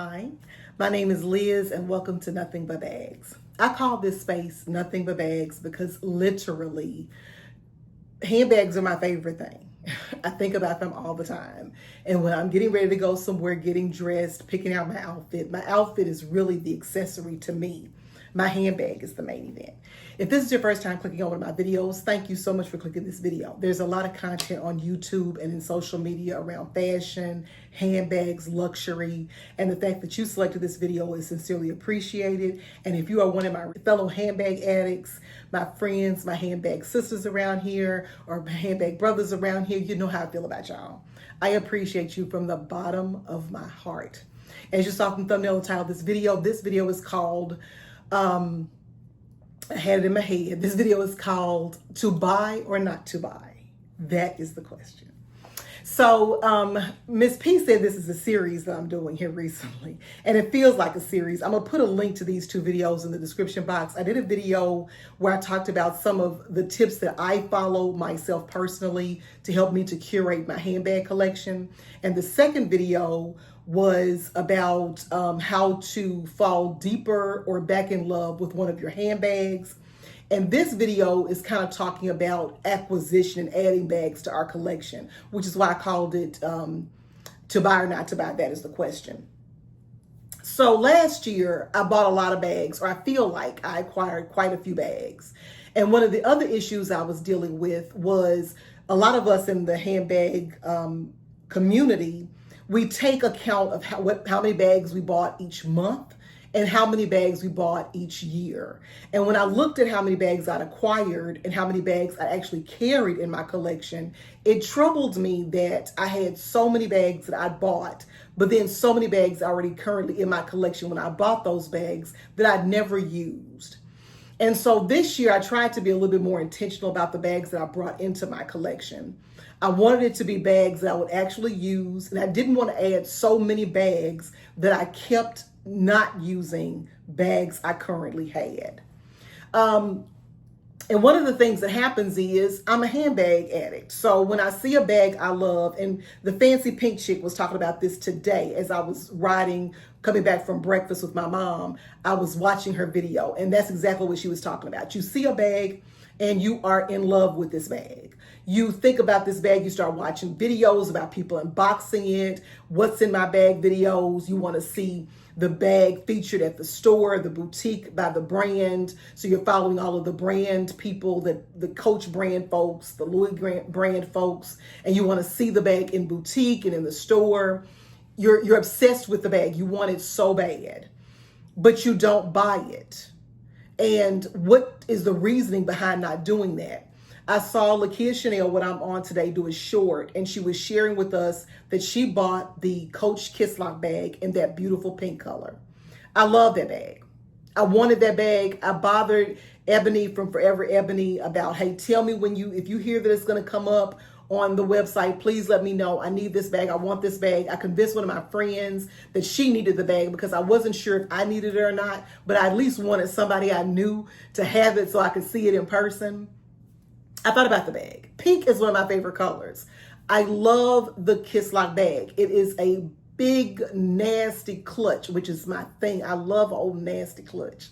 Hi, my name is Liz and welcome to Nothing But Bags. I call this space Nothing But Bags because literally handbags are my favorite thing. I think about them all the time. And when I'm getting ready to go somewhere, getting dressed, picking out my outfit is really the accessory to me. My handbag is the main event. If this is your first time clicking on one of my videos, thank you so much for clicking this video. There's a lot of content on YouTube and in social media around fashion, handbags, luxury, and the fact that you selected this video is sincerely appreciated. And if you are one of my fellow handbag addicts, my friends, my handbag sisters around here, or my handbag brothers around here, you know how I feel about y'all. I appreciate you from the bottom of my heart. As you saw from the thumbnail and title of this video is called, I had it in my head. This video is called To Buy or Not to Buy. That is the question. So Miss P said this is a series that I'm doing here recently, and it feels like a series. I'm gonna put a link to these two videos in the description box. I did a video where I talked about some of the tips that I follow myself personally to help me to curate my handbag collection. And the second video was about how to fall deeper or back in love with one of your handbags. And this video is kind of talking about acquisition and adding bags to our collection, which is why I called it To Buy or Not to Buy. That is the question. So last year, I bought a lot of bags, or I feel like I acquired quite a few bags. And one of the other issues I was dealing with was a lot of us in the handbag community, we take account of how many bags we bought each month and how many bags we bought each year. And when I looked at how many bags I'd acquired and how many bags I actually carried in my collection, it troubled me that I had so many bags that I bought, but then so many bags already currently in my collection when I bought those bags that I'd never used. And so this year I tried to be a little bit more intentional about the bags that I brought into my collection. I wanted it to be bags that I would actually use, and I didn't want to add so many bags that I kept not using bags I currently had. And one of the things that happens is I'm a handbag addict. So when I see a bag I love, and the fancy pink chick was talking about this today as I was coming back from breakfast with my mom, I was watching her video, and that's exactly what she was talking about. You see a bag and you are in love with this bag. You think about this bag, you start watching videos about people unboxing it, what's in my bag videos. You want to see the bag featured at the store, the boutique by the brand. So you're following all of the brand people, the Coach brand folks, the Louis brand folks, and you want to see the bag in boutique and in the store. You're obsessed with the bag. You want it so bad, but you don't buy it. And what is the reasoning behind not doing that? I saw Lakia Chanel, what I'm on today, do a short, and she was sharing with us that she bought the Coach Kisslock bag in that beautiful pink color. I love that bag. I wanted that bag. I bothered Ebony from Forever Ebony about, hey, tell me if you hear that it's going to come up on the website, please let me know. I need this bag. I want this bag. I convinced one of my friends that she needed the bag because I wasn't sure if I needed it or not, but I at least wanted somebody I knew to have it so I could see it in person. I thought about the bag. Pink is one of my favorite colors. I love the Kisslock bag. It is a big, nasty clutch, which is my thing. I love old nasty clutch.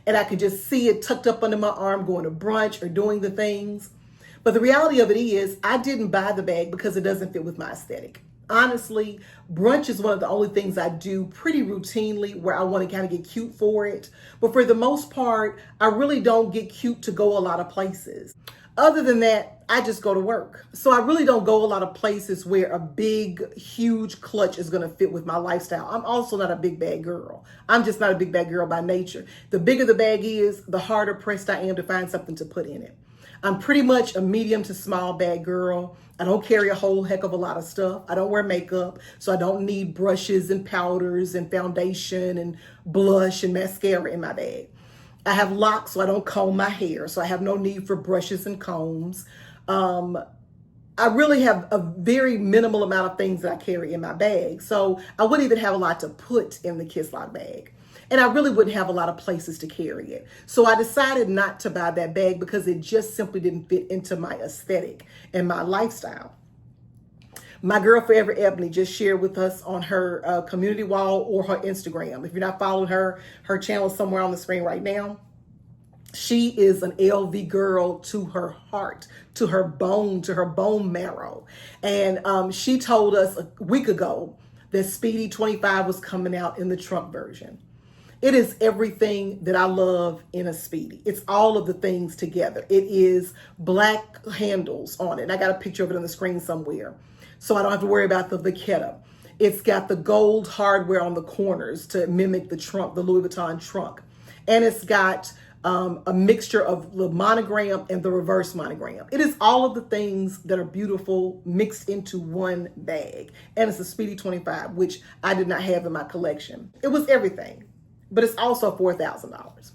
And I could just see it tucked up under my arm going to brunch or doing the things. But the reality of it is I didn't buy the bag because it doesn't fit with my aesthetic. Honestly, brunch is one of the only things I do pretty routinely where I want to kind of get cute for it. But for the most part, I really don't get cute to go a lot of places. Other than that, I just go to work. So I really don't go a lot of places where a big, huge clutch is going to fit with my lifestyle. I'm also not a big bag girl. I'm just not a big bag girl by nature. The bigger the bag is, the harder pressed I am to find something to put in it. I'm pretty much a medium to small bag girl. I don't carry a whole heck of a lot of stuff. I don't wear makeup, so I don't need brushes and powders and foundation and blush and mascara in my bag. I have locks, so I don't comb my hair, so I have no need for brushes and combs. I really have a very minimal amount of things that I carry in my bag, so I wouldn't even have a lot to put in the Kisslock bag. And I really wouldn't have a lot of places to carry it. So I decided not to buy that bag because it just simply didn't fit into my aesthetic and my lifestyle. My girl Forever Ebony just shared with us on her community wall or her Instagram. If you're not following her channel is somewhere on the screen right now. She is an LV girl to her heart, to her bone marrow. And she told us a week ago that Speedy 25 was coming out in the trunk version. It is everything that I love in a Speedy. It's all of the things together. It is black handles on it. And I got a picture of it on the screen somewhere, so I don't have to worry about the vachetta. It's got the gold hardware on the corners to mimic the trunk, the Louis Vuitton trunk. And it's got a mixture of the monogram and the reverse monogram. It is all of the things that are beautiful mixed into one bag. And it's a Speedy 25, which I did not have in my collection. It was everything, but it's also $4,000.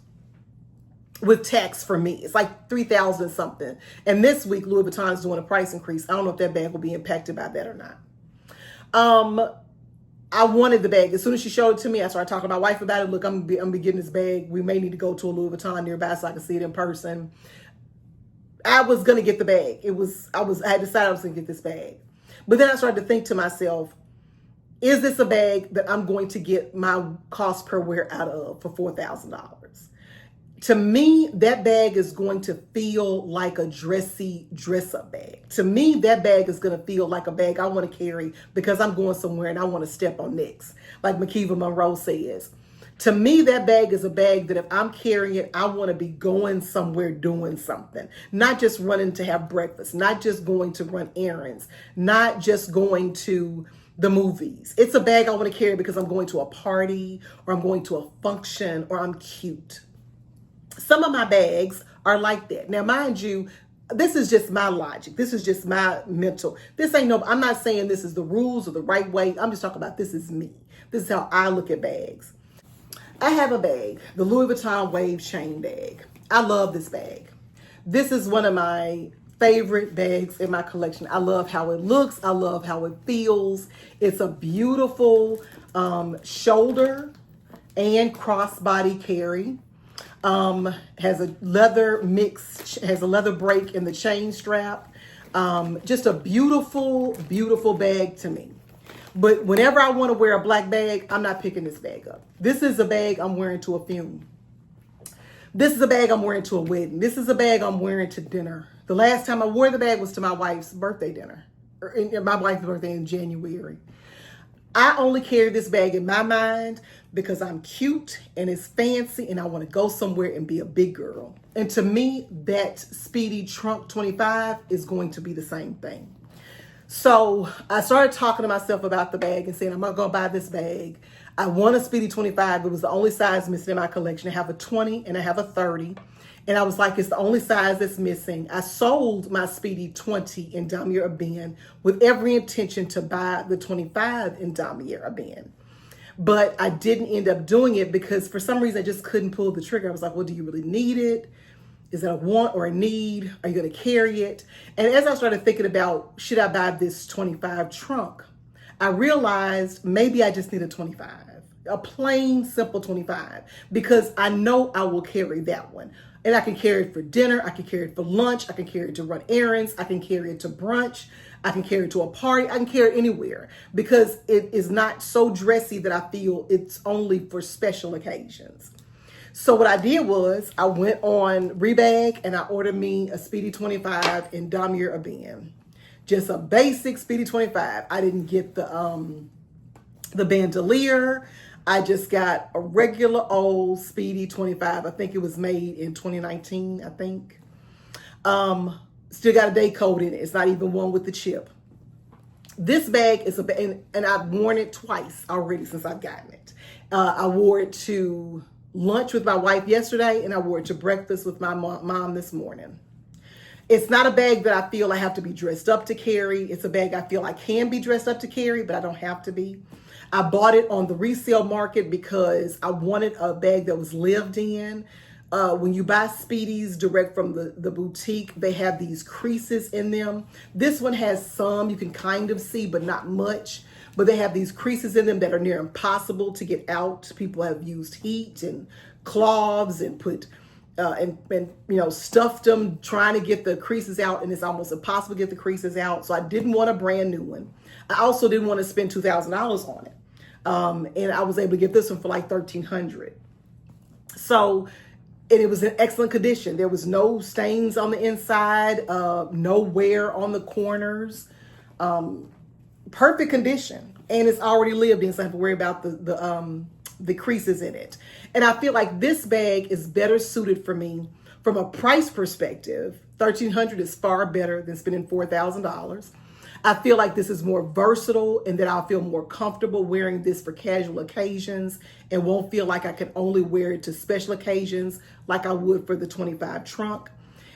With tax for me, it's like $3,000 something. And this week, Louis Vuitton is doing a price increase. I don't know if that bag will be impacted by that or not. I wanted the bag. As soon as she showed it to me, I started talking to my wife about it. Look, I'm gonna be getting this bag. We may need to go to a Louis Vuitton nearby so I can see it in person. I was gonna get the bag. I had decided I was gonna get this bag. But then I started to think to myself, is this a bag that I'm going to get my cost per wear out of for $4,000? To me, that bag is going to feel like a dressy dress-up bag. To me, that bag is going to feel like a bag I want to carry because I'm going somewhere and I want to step on necks, like Makiva Monroe says. To me, that bag is a bag that if I'm carrying it, I want to be going somewhere doing something. Not just running to have breakfast, not just going to run errands, not just going to the movies. It's a bag I want to carry because I'm going to a party or I'm going to a function or I'm cute. Some of my bags are like that. Now, mind you, this is just my logic. This is just my mental. I'm not saying this is the rules or the right way. I'm just talking about this is me. This is how I look at bags. I have a bag, the Louis Vuitton Wave Chain bag. I love this bag. This is one of my favorite bags in my collection. I love how it looks. I love how it feels. It's a beautiful shoulder and crossbody carry. Has a leather break in the chain strap. Just a beautiful, beautiful bag to me. But whenever I want to wear a black bag, I'm not picking this bag up. This is a bag I'm wearing to a funeral. This is a bag I'm wearing to a wedding. This is a bag I'm wearing to dinner. The last time I wore the bag was to my wife's birthday dinner. My wife's birthday in January. I only carry this bag in my mind because I'm cute and it's fancy and I want to go somewhere and be a big girl. And to me, that Speedy Trunk 25 is going to be the same thing. So I started talking to myself about the bag and saying, I'm not going to buy this bag. I want a Speedy 25. It was the only size missing in my collection. I have a 20 and I have a 30. And I was like, it's the only size that's missing. I sold my Speedy 20 in Damier Ebene with every intention to buy the 25 in Damier Ebene. But I didn't end up doing it because for some reason I just couldn't pull the trigger. I was like, well, do you really need it? Is it a want or a need? Are you going to carry it? And as I started thinking about, should I buy this 25 trunk? I realized maybe I just need a 25, a plain, simple 25, because I know I will carry that one. And I can carry it for dinner. I can carry it for lunch. I can carry it to run errands. I can carry it to brunch. I can carry it to a party. I can carry it anywhere because it is not so dressy that I feel it's only for special occasions. So what I did was I went on Rebag and I ordered me a Speedy 25 in Damier Ebene. Just a basic Speedy 25. I didn't get the bandolier. I just got a regular old Speedy 25. I think it was made in 2019, I think. Still got a day code in it. It's not even one with the chip. This bag is and I've worn it twice already since I've gotten it. I wore it to lunch with my wife yesterday and I wore it to breakfast with my mom this morning. It's not a bag that I feel I have to be dressed up to carry. It's a bag I feel I can be dressed up to carry, but I don't have to be. I bought it on the resale market because I wanted a bag that was lived in. When you buy Speedies direct from the boutique, they have these creases in them. This one has some you can kind of see, but not much. But they have these creases in them that are near impossible to get out. People have used heat and cloths and put and stuffed them trying to get the creases out, and it's almost impossible to get the creases out. So I didn't want a brand new one. I also didn't want to spend $2,000 on it, and I was able to get this one for like $1,300. So, and it was in excellent condition. There was no stains on the inside, no wear on the corners, perfect condition, and it's already lived in, so I don't have to worry about the creases in it. And I feel like this bag is better suited for me from a price perspective. $1,300 is far better than spending $4,000. I feel like this is more versatile and that I'll feel more comfortable wearing this for casual occasions and won't feel like I can only wear it to special occasions like I would for the 25 trunk.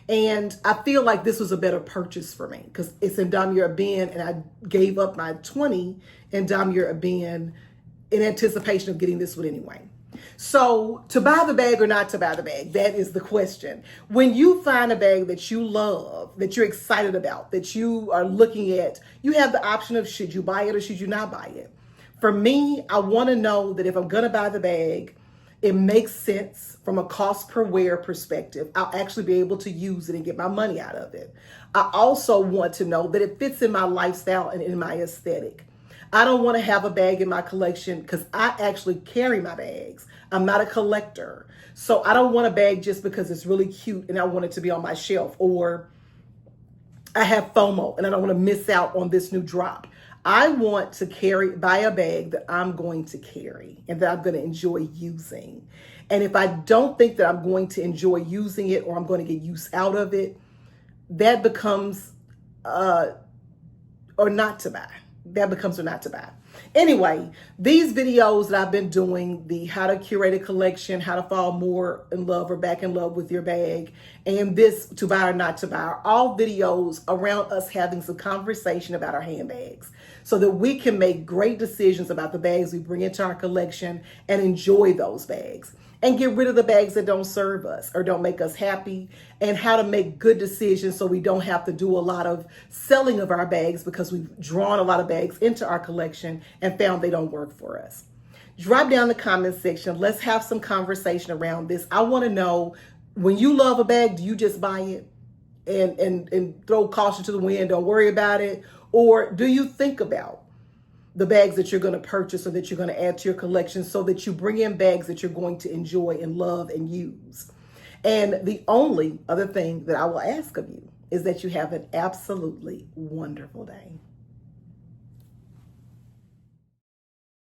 And I feel like this was a better purchase for me because it's in damier ebene, and I gave up my 20 in damier ebene in anticipation of getting this one anyway. So to buy the bag or not to buy the bag, that is the question. When you find a bag that you love, that you're excited about, that you are looking at, you have the option of should you buy it or should you not buy it. For me, I want to know that if I'm going to buy the bag, it makes sense from a cost per wear perspective. I'll actually be able to use it and get my money out of it. I also want to know that it fits in my lifestyle and in my aesthetic. I don't want to have a bag in my collection because I actually carry my bags. I'm not a collector. So I don't want a bag just because it's really cute and I want it to be on my shelf, or I have FOMO and I don't want to miss out on this new drop. I want to buy a bag that I'm going to carry and that I'm going to enjoy using. And if I don't think that I'm going to enjoy using it or I'm going to get use out of it, that becomes or not to buy. That becomes or not to buy. Anyway, these videos that I've been doing, the how to curate a collection, how to fall more in love or back in love with your bag, and this to buy or not to buy, are all videos around us having some conversation about our handbags so that we can make great decisions about the bags we bring into our collection and enjoy those bags and get rid of the bags that don't serve us or don't make us happy, and how to make good decisions so we don't have to do a lot of selling of our bags because we've drawn a lot of bags into our collection and found they don't work for us. Drop down in the comment section. Let's have some conversation around this. I want to know, when you love a bag, do you just buy it and throw caution to the wind, don't worry about it? Or do you think about the bags that you're going to purchase or that you're going to add to your collection so that you bring in bags that you're going to enjoy and love and use? And the only other thing that I will ask of you is that you have an absolutely wonderful day.